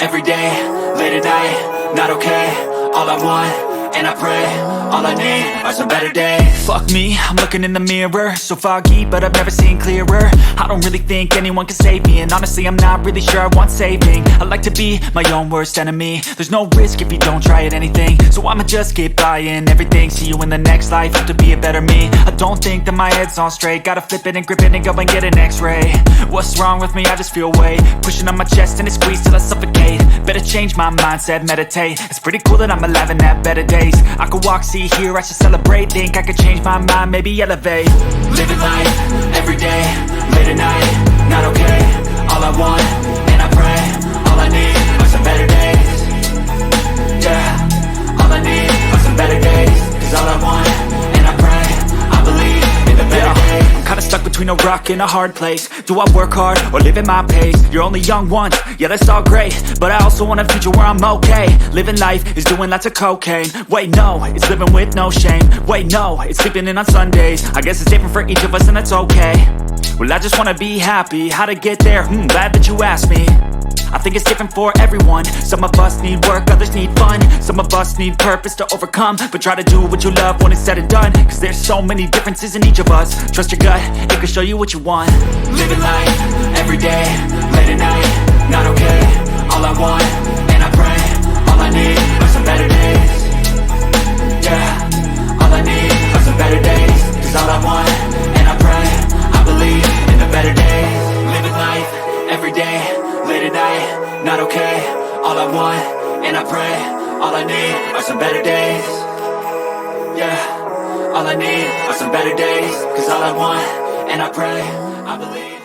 every day, late at night, not okay. All I want, and I pray, all I need are some better days. Fuck me, I'm looking in the mirror, so foggy, but I've never seen clearer. I don't really think anyone can save me, and honestly I'm not really sure I want saving. I like to be my own worst enemy. There's no risk if you don't try at anything, so I'ma just keep buying everything. See you in the next life, hope to be a better me. I don't think that my head's on straight, gotta flip it and grip it and go and get an x-ray. What's wrong with me? I just feel weight pushing on my chest and it squeezes till I suffocate. Better change my mindset, meditate. It's pretty cool that I'm alive and have better days. I could walk, see, hear, I should celebrate. Think I could change my mind, maybe elevate. Living life, every day, late at night, not okay. All I want, and I pray, all I need are some better days. Yeah, all I need are some better days. Cause all I want, and I pray, I believe in the better days. I'm kinda stuck between a rock and a hard place. Do I work hard or live at my pace? You're only young once, yeah that's all great, but I also want a future where I'm okay. Living life is doing lots of cocaine. Wait no, it's living with no shame. Wait no, it's sleeping in on Sundays. I guess it's different for each of us and that's okay. Well I just wanna be happy, how to get there? Glad that you asked me. I think it's different for everyone. Some of us need work, others need fun. Some of us need purpose to overcome. But try to do what you love when it's said and done. Cause there's so many differences in each of us. Trust your gut, it can show you what you want. Living life, every day, late at night, not okay. All I want, and I pray, all I need are some better days. Yeah, all I need are some better days. Cause all I want, and I pray, I believe in the better days. Living life, every day, late at night, not okay. All I want, and I pray, all I need are some better days. Yeah, all I need are some better days. Cause all I want, and I pray, I believe